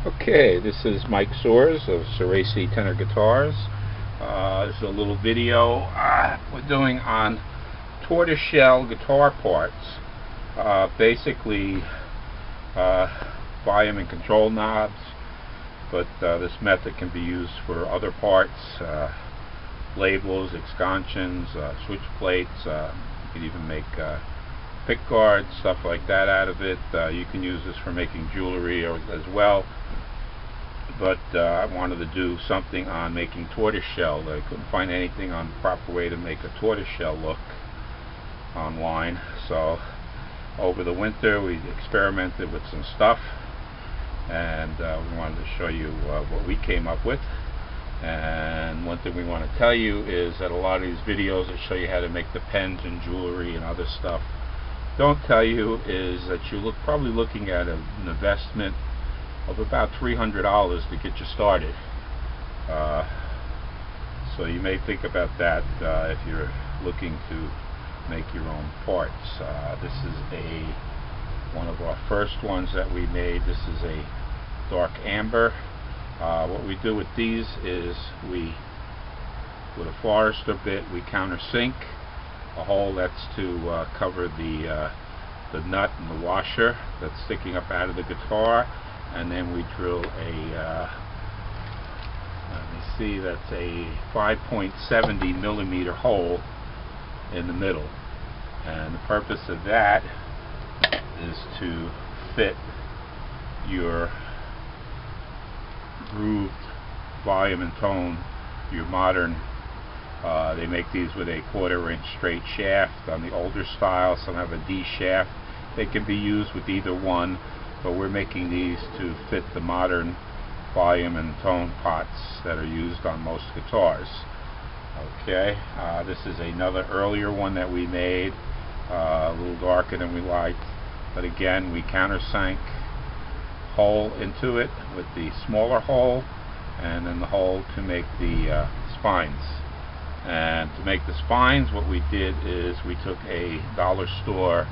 Okay, this is Mike Soares of Soaresy tenor guitars. This is a little video we're doing on tortoiseshell guitar parts. Basically, volume and control knobs, but this method can be used for other parts, labels, escutcheons, switch plates. You can even make pick guards, stuff like that out of it. You can use this for making jewelry as well. But I wanted to do something on making tortoiseshell. I couldn't find anything on the proper way to make a tortoiseshell look online. So over the winter we experimented with some stuff, and we wanted to show you what we came up with. And one thing we want to tell you is that a lot of these videos that show you how to make the pens and jewelry and other stuff don't tell you is that you're probably looking at an investment of about $300 to get you started. So you may think about that if you're looking to make your own parts. This is one of our first ones that we made. This is a dark amber. What we do with these is with a Forester bit we countersink a hole that's to cover the nut and the washer that's sticking up out of the guitar, and then we drill a let me see, that's a 5.70 millimeter hole in the middle, and the purpose of that is to fit your grooved volume and tone, your modern. They make these with a 1/4 inch straight shaft on the older style. Some have a D shaft. They can be used with either one, but we're making these to fit the modern volume and tone pots that are used on most guitars. Okay, this is another earlier one that we made, a little darker than we liked, but again we countersunk hole into it with the smaller hole, and then the hole to make the spines. And to make the spines, what we did is we took a dollar store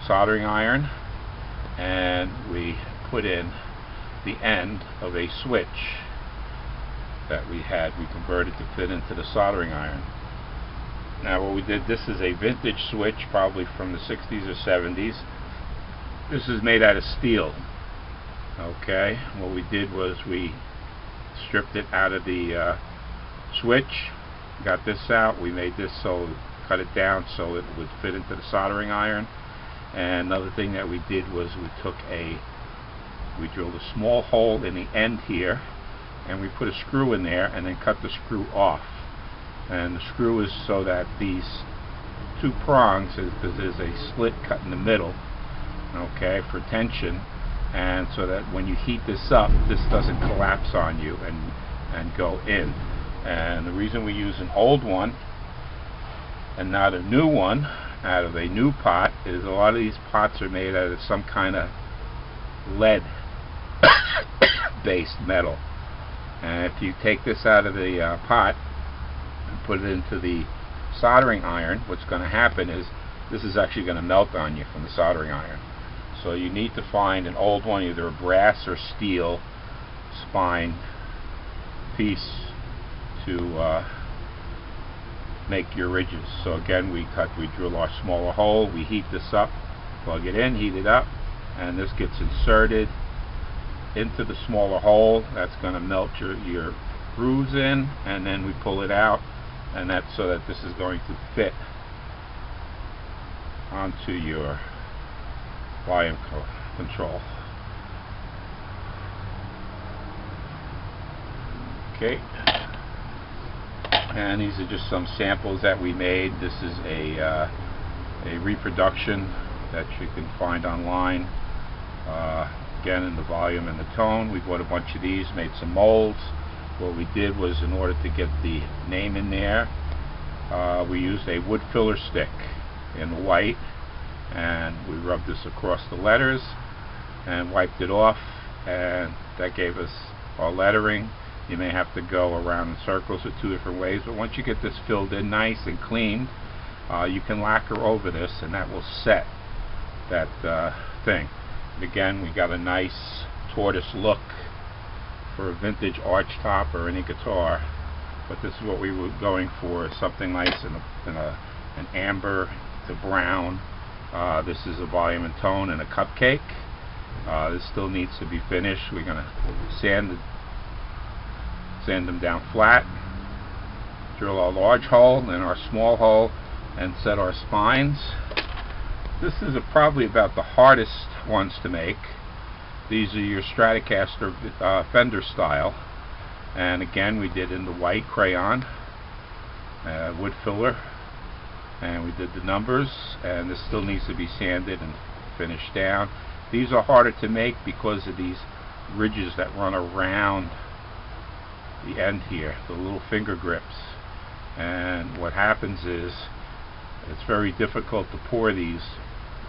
soldering iron and we put in the end of a switch that we had. We converted to fit into the soldering iron. Now what we did, this is a vintage switch, probably from the 60s or 70s. This is made out of steel. Okay, what we did was we stripped it out of the switch, got this out. We made this, so cut it down so it would fit into the soldering iron. And another thing that we did was we drilled a small hole in the end here, and we put a screw in there and then cut the screw off. And the screw is so that these two prongs, because there's a slit cut in the middle, okay, for tension, and so that when you heat this up, this doesn't collapse on you and go in. And the reason we use an old one and not a new one out of a new pot is a lot of these pots are made out of some kind of lead based metal, and if you take this out of the pot and put it into the soldering iron, what's going to happen is this is actually going to melt on you from the soldering iron. So you need to find an old one, either a brass or steel spine piece to make your ridges. So again, we drill our smaller hole, we heat this up, plug it in, heat it up, and this gets inserted into the smaller hole. That's going to melt your grooves in, and then we pull it out, and that's so that this is going to fit onto your volume control. Okay, and these are just some samples that we made. This is a reproduction that you can find online, again in the volume and the tone. We bought a bunch of these, made some molds. What we did was, in order to get the name in there, we used a wood filler stick in white, and we rubbed this across the letters and wiped it off, and that gave us our lettering. You may have to go around in circles with two different ways, but once you get this filled in nice and cleaned, you can lacquer over this, and that will set that thing. Again, we got a nice Tortoise look for a vintage arch top or any guitar, but this is what we were going for, something nice in an amber to brown. This is a volume and tone and a cupcake. This still needs to be finished. We're going to sand them down flat, drill our large hole and our small hole, and set our spines. This is probably about the hardest ones to make. These are your Stratocaster fender style, and again we did in the white crayon, wood filler, and we did the numbers, and this still needs to be sanded and finished down. These are harder to make because of these ridges that run around the end here, the little finger grips, and what happens is it's very difficult to pour these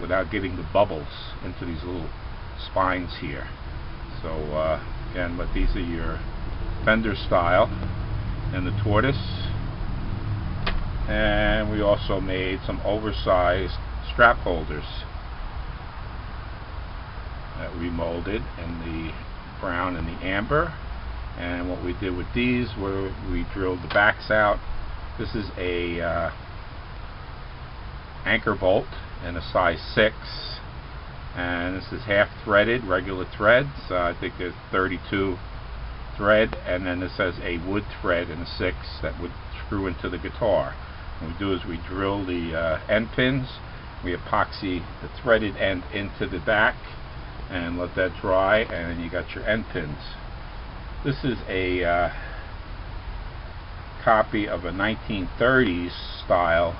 without getting the bubbles into these little spines here. So again, but these are your fender style and the Tortoise, and we also made some oversized strap holders that we molded in the brown and the amber. And what we did with these were we drilled the backs out. This is a anchor bolt in a size 6, and this is half threaded, regular threads. I think there's 32 thread, and then this has a wood thread in a 6 that would screw into the guitar. What we do is we drill the end pins, we epoxy the threaded end into the back and let that dry, and then you got your end pins. This is a copy of a 1930s style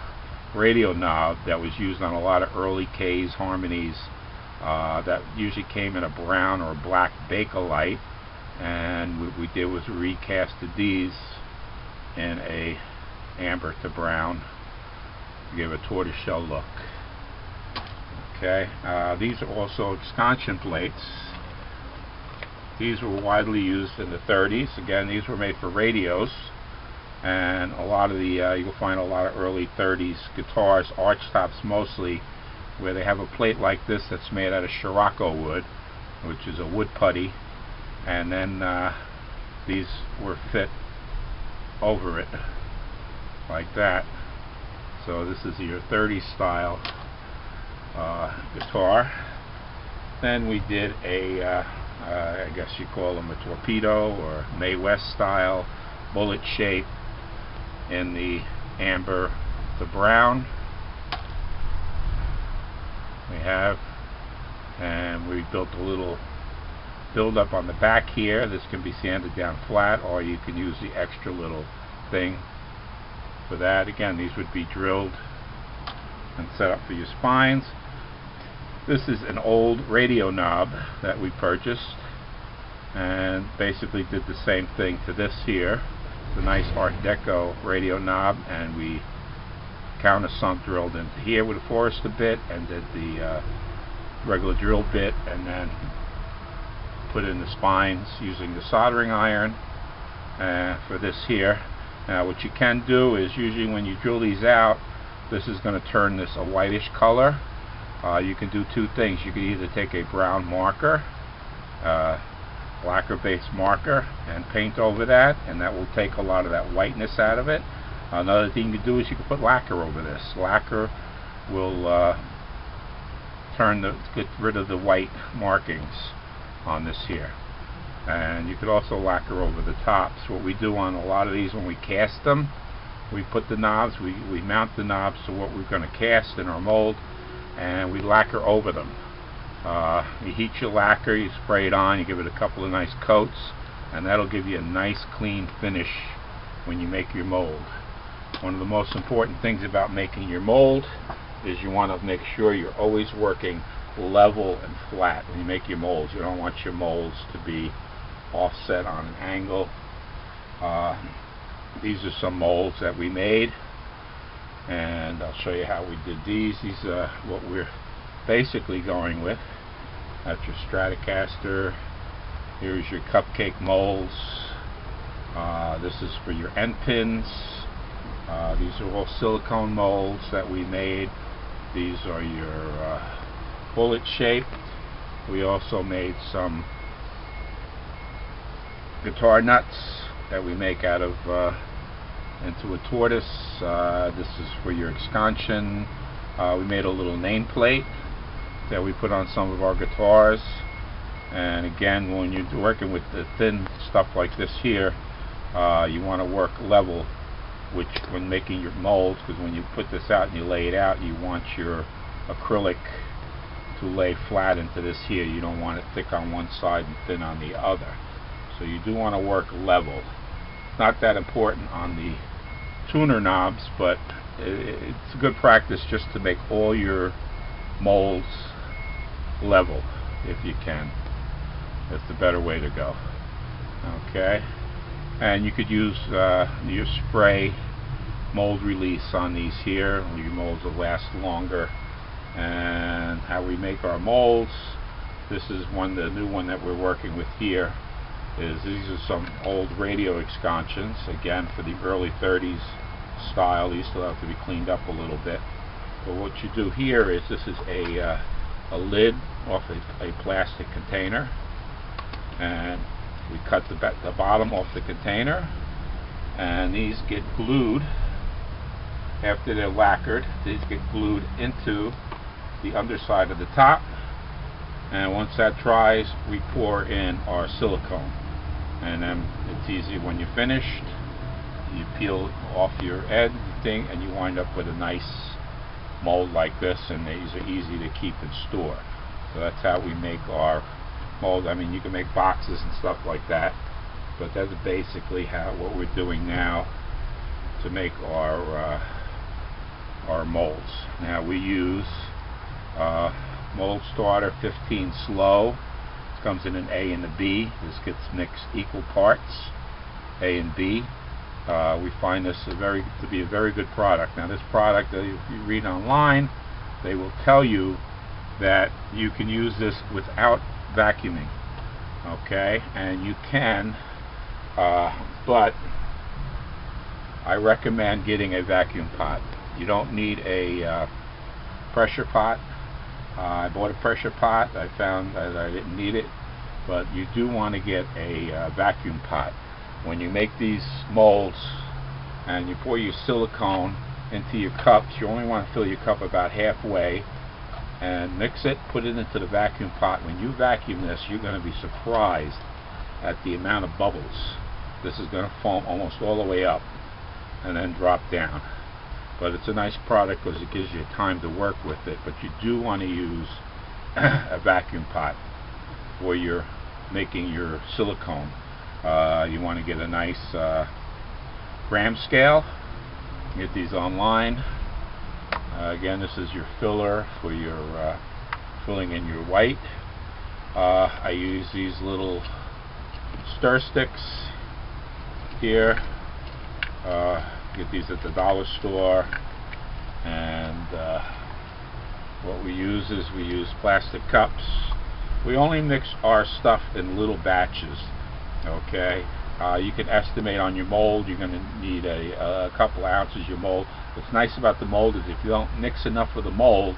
radio knob that was used on a lot of early K's harmonies, that usually came in a brown or black Bakelite, and what we did was recasted these in a amber to brown to give a tortoiseshell look. Okay, these are also escutcheon plates. These were widely used in the 30s. Again, these were made for radios, and a lot of the you'll find a lot of early 30s guitars, arch tops mostly, where they have a plate like this that's made out of Scirocco wood, which is a wood putty, and then these were fit over it like that. So this is your 30s style guitar. Then we did a I guess you call them a torpedo or Mae West style bullet shape in the amber to brown. We have, and we built a little build up on the back here. This can be sanded down flat, or you can use the extra little thing for that. Again, these would be drilled and set up for your spines. This is an old radio knob that we purchased, and basically did the same thing to this here. It's a nice Art Deco radio knob, and we countersunk drilled into here with a Forester bit, and did the regular drill bit, and then put in the spines using the soldering iron for this here. Now what you can do is, usually when you drill these out, this is going to turn this a whitish color. You can do two things. You can either take a brown marker, lacquer based marker, and paint over that, and that will take a lot of that whiteness out of it. Another thing you can do is you can put lacquer over this. Lacquer will get rid of the white markings on this here. And you could also lacquer over the tops. What we do on a lot of these, when we cast them, we put the knobs, we mount the knobs to what we're going to cast in our mold, and we lacquer over them. You heat your lacquer, you spray it on, you give it a couple of nice coats, and that'll give you a nice clean finish when you make your mold. One of the most important things about making your mold is you want to make sure you're always working level and flat when you make your molds. You don't want your molds to be offset on an angle. These are some molds that we made, and I'll show you how we did these. These are what we're basically going with. That's your Stratocaster. Here's your cupcake molds. This is for your end pins. These are all silicone molds that we made. These are your bullet shape. We also made some guitar nuts that we make out of into a Tortoise. This is for your escutcheon. We made a little nameplate that we put on some of our guitars. And again, when you're working with the thin stuff like this here, you want to work level, which when making your molds, because when you put this out and you lay it out, you want your acrylic to lay flat into this here. You don't want it thick on one side and thin on the other. So you do want to work level. Not that important on the tuner knobs, but it's a good practice just to make all your molds level if you can. That's the better way to go. Okay, and you could use your spray mold release on these here. Your molds will last longer. And how we make our molds, this is the new one that we're working with here. These are some old radio escutcheons, again for the early 30s style. These still have to be cleaned up a little bit. But what you do here is, this is a lid off a plastic container, and we cut the bottom off the container, and these get glued. After they're lacquered, these get glued into the underside of the top, and once that dries, we pour in our silicone. And then it's easy when you're finished. You peel off your edge thing, and you wind up with a nice mold like this, and these are easy to keep and store. So that's how we make our mold. I mean, you can make boxes and stuff like that, but that's basically what we're doing now to make our molds. Now we use mold starter 15 slow. This comes in an A and a B. This gets mixed equal parts, A and B. We find this to be a very good product. Now this product, if you read online, they will tell you that you can use this without vacuuming. Okay, and you can, but I recommend getting a vacuum pot. You don't need a pressure pot. I bought a pressure pot. I found that I didn't need it, but you do want to get a vacuum pot. When you make these molds and you pour your silicone into your cups, you only want to fill your cup about halfway and mix it, put it into the vacuum pot. When you vacuum this, you're going to be surprised at the amount of bubbles. This is going to foam almost all the way up and then drop down. But it's a nice product because it gives you time to work with it. But you do want to use a vacuum pot for your making your silicone. You want to get a nice gram scale. Get these online. Again, this is your filler for your filling in your white. I use these little stir sticks here. Get these at the dollar store, and what we use is we use plastic cups. We only mix our stuff in little batches. Okay, you can estimate on your mold. You're going to need a couple ounces your mold. What's nice about the mold is if you don't mix enough of the mold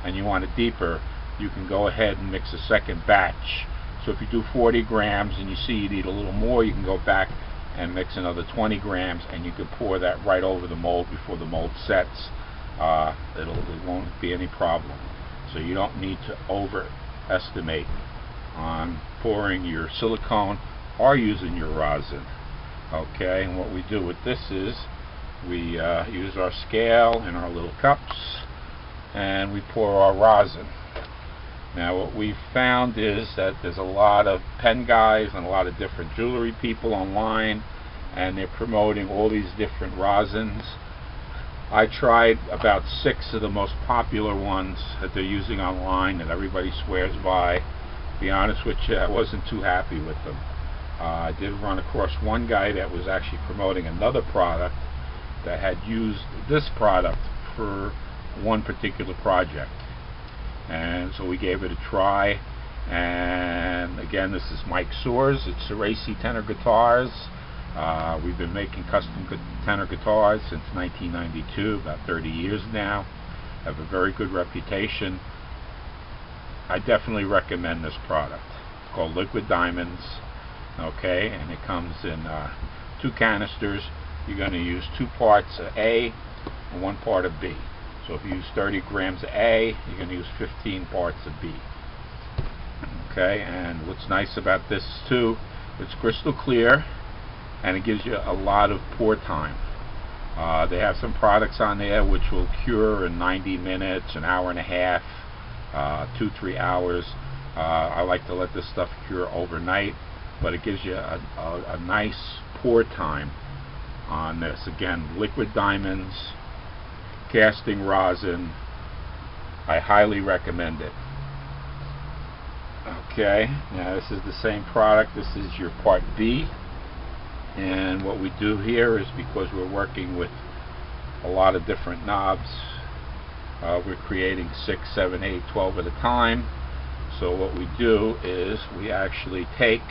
and you want it deeper, you can go ahead and mix a second batch. So if you do 40 grams and you see you need a little more, you can go back and mix another 20 grams, and you can pour that right over the mold before the mold sets. It won't be any problem. So you don't need to overestimate on pouring your silicone or using your rosin. Okay, and what we do with this is we use our scale in our little cups, and we pour our rosin. Now what we found is that there's a lot of pen guys and a lot of different jewelry people online, and they're promoting all these different rosins. I tried about 6 of the most popular ones that they're using online that everybody swears by. To be honest with you, I wasn't too happy with them. I did run across one guy that was actually promoting another product that had used this product for one particular project. And so we gave it a try, and again, this is Mike Soaresy. It's Soaresy tenor guitars. We've been making custom tenor guitars since 1992, about 30 years now. Have a very good reputation. I definitely recommend this product. It's called Liquid Diamonds, Okay, and it comes in 2 canisters. You're going to use 2 parts of A and 1 part of B. So if you use 30 grams of A, you're going to use 15 parts of B. Okay, and what's nice about this too, it's crystal clear and it gives you a lot of pour time. They have some products on there which will cure in 90 minutes, an hour and a half, 2-3 hours. I like to let this stuff cure overnight, but it gives you a nice pour time on this. Again, liquid diamonds, casting rosin. I highly recommend it. Okay, now this is the same product. This is your part B, and what we do here is, because we're working with a lot of different knobs, we're creating 6, 7, 8, 12 at a time. So what we do is we actually take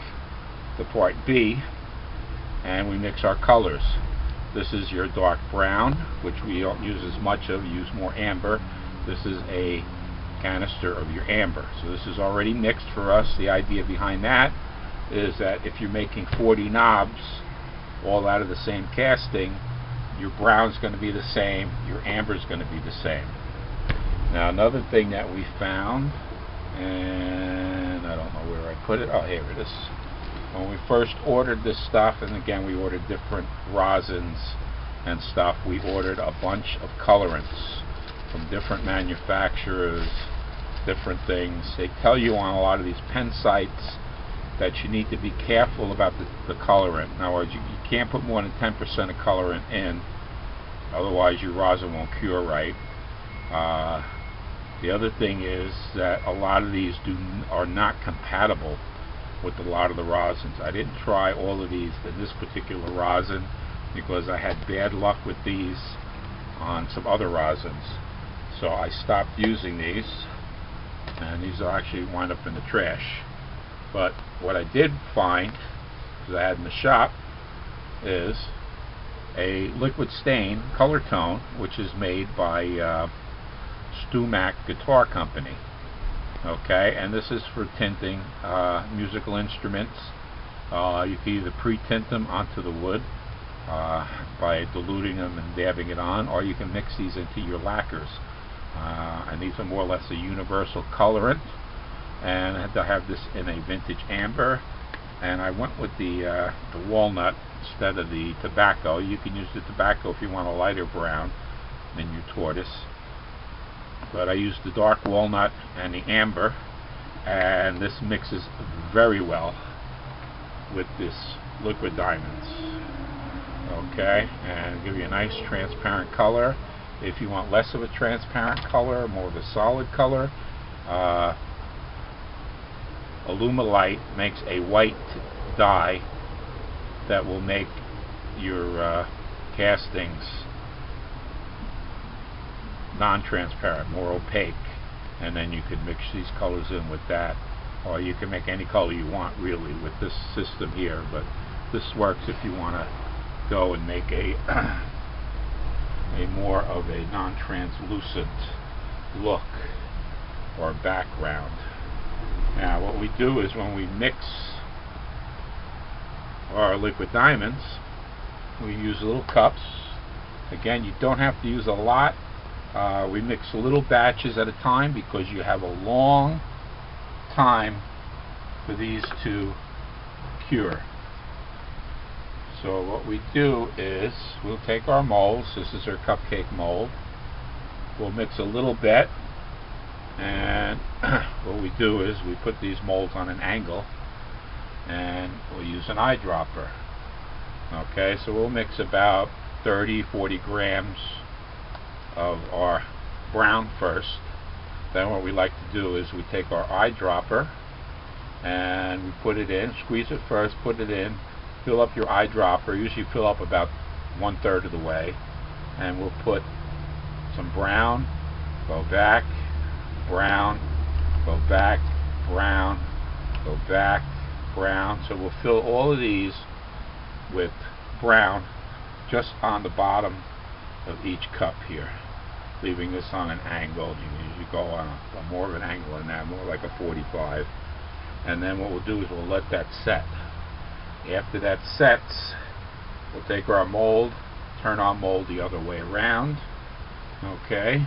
the part B and we mix our colors. This is your dark brown, which we don't use as much of, use more amber. This is a canister of your amber. So this is already mixed for us. The idea behind that is that if you're making 40 knobs all out of the same casting, your brown's going to be the same, your amber's going to be the same. Now another thing that we found, and I don't know where I put it, oh here it is. When we first ordered this stuff, and again we ordered different rosins and stuff, we ordered a bunch of colorants from different manufacturers, different things. They tell you on a lot of these pen sites that you need to be careful about the colorant. In other words, you can't put more than 10% of colorant in, otherwise your rosin won't cure right. The other thing is that a lot of these are not compatible with a lot of the rosins. I didn't try all of these in this particular rosin because I had bad luck with these on some other rosins. So I stopped using these, and these will actually wind up in the trash. But what I did find, because I had in the shop, is a liquid stain color tone, which is made by Mac Guitar Company. Okay, and this is for tinting musical instruments. You can either pre-tint them onto the wood by diluting them and dabbing it on, or you can mix these into your lacquers. And these are more or less a universal colorant, and I had to have this in a vintage amber, and I went with the walnut instead of the tobacco. You can use the tobacco if you want a lighter brown than your tortoise, but I used the dark walnut and the amber, and this mixes very well with this liquid diamonds. Okay, and give you a nice transparent color. If you want less of a transparent color, more of a solid color, Alumilite makes a white dye that will make your castings non-transparent, more opaque, and then you can mix these colors in with that, or you can make any color you want really with this system here, but this works if you want to go and make a more of a non-translucent look or background. Now what we do is, when we mix our liquid diamonds, we use little cups. Again, you don't have to use a lot. We mix little batches at a time because you have a long time for these to cure. So what we do is, we'll take our molds. This is our cupcake mold. We'll mix a little bit, and what we do is we put these molds on an angle, and we'll use an eyedropper. Okay, so we'll mix about 30-40 grams of our brown first. Then what we like to do is we take our eyedropper and we put it in, squeeze it first, put it in, fill up your eyedropper, usually fill up about 1/3 of the way, and we'll put some brown, go back, brown, go back, brown, go back, brown. So we'll fill all of these with brown just on the bottom of each cup here, leaving this on an angle. You usually go on a more of an angle than that, more like a 45. And then what we'll do is we'll let that set. After that sets, we'll take our mold, turn our mold the other way around, okay,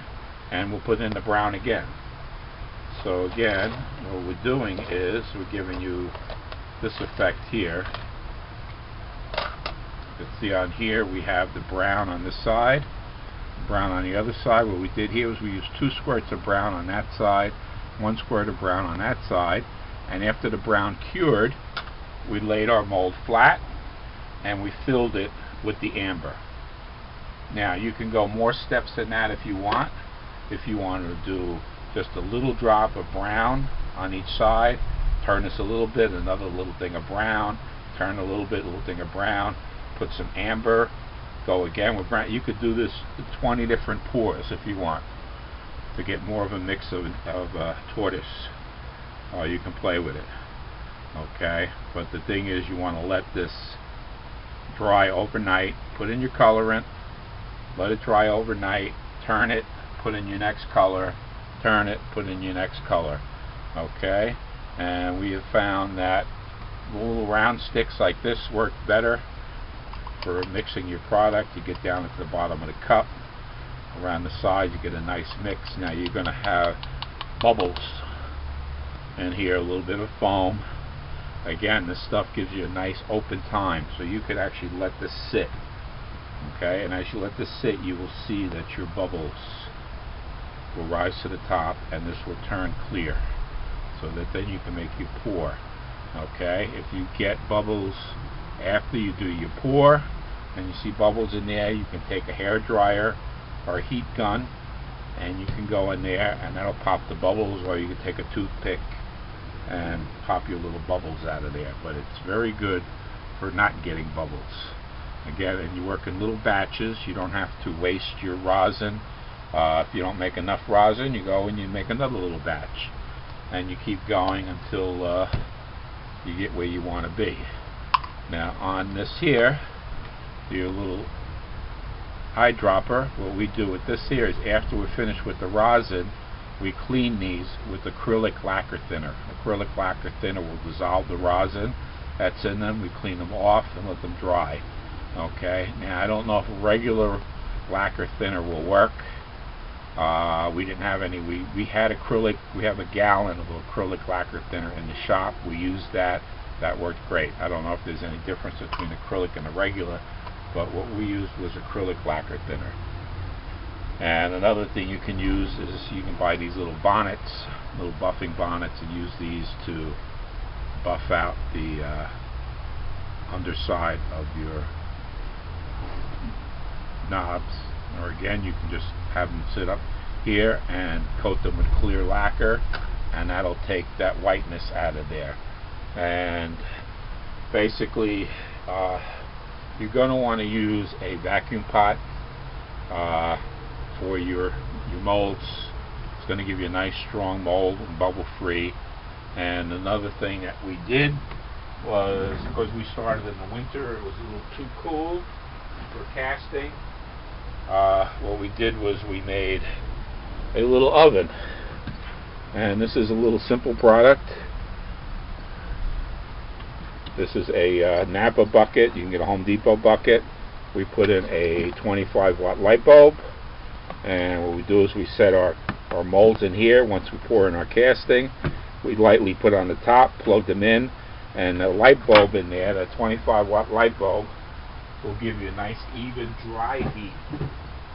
and we'll put in the brown again. So again, what we're doing is we're giving you this effect here. You can see on here we have the brown on this side, brown on the other side. What we did here was we used 2 squirts of brown on that side, 1 squirt of brown on that side, and after the brown cured, we laid our mold flat and we filled it with the amber. Now you can go more steps than that if you want. If you want to do just a little drop of brown on each side, turn this a little bit, another little thing of brown, turn a little bit, a little thing of brown, put some amber, go again with brown. You could do this 20 different pours if you want to get more of a mix of tortoise. You can play with it, okay, but the thing is you want to let this dry overnight. Put in your colorant, let it dry overnight, turn it, put in your next color, turn it, put in your next color, okay. And we have found that little round sticks like this work better for mixing your product. You get down at the bottom of the cup, around the sides you get a nice mix. Now you're going to have bubbles in here, a little bit of foam. Again, this stuff gives you a nice open time, so you could actually let this sit, okay, and as you let this sit you will see that your bubbles will rise to the top and this will turn clear, so that then you can make your pour, okay. If you get bubbles after you do your pour and you see bubbles in there, you can take a hair dryer or a heat gun and you can go in there and that'll pop the bubbles, or you can take a toothpick and pop your little bubbles out of there. But it's very good for not getting bubbles. Again, and you work in little batches. You don't have to waste your rosin. If you don't make enough rosin, you go and you make another little batch, and you keep going until you get where you want to be. Now on this here, your little eyedropper, what we do with this here is after we're finished with the rosin, we clean these with acrylic lacquer thinner. Acrylic lacquer thinner will dissolve the rosin that's in them. We clean them off and let them dry. Okay, now I don't know if regular lacquer thinner will work. We didn't have any. We had acrylic. We have a gallon of acrylic lacquer thinner in the shop. We used that. That worked great. I don't know if there's any difference between acrylic and the regular, but what we used was acrylic lacquer thinner. And another thing you can use is you can buy these little bonnets, little buffing bonnets, and use these to buff out the underside of your knobs. Or again, you can just have them sit up here and coat them with clear lacquer, and that'll take that whiteness out of there. And basically you're going to want to use a vacuum pot for your molds. It's going to give you a nice strong mold and bubble free. And another thing that we did was, because we started in the winter, it was a little too cool for casting. What we did was we made a little oven, and this is a little simple product. This is a Napa bucket. You can get a Home Depot bucket. We put in a 25-watt light bulb, and what we do is we set our molds in here. Once we pour in our casting, we lightly put on the top, plug them in, and the light bulb in there, the 25-watt light bulb, will give you a nice even dry heat.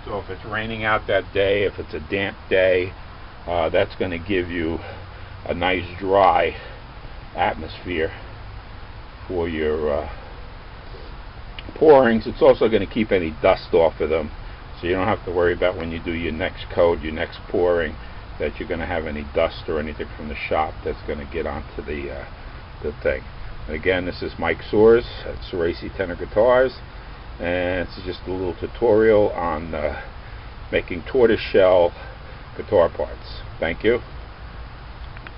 So if it's raining out that day, if it's a damp day, that's going to give you a nice dry atmosphere for your pourings. It's also going to keep any dust off of them, so you don't have to worry about when you do your next coat, your next pouring, that you're going to have any dust or anything from the shop that's going to get onto the thing. And again, this is Mike Soares at Soaresy tenor guitars, and it's just a little tutorial on making tortoiseshell guitar parts. Thank you.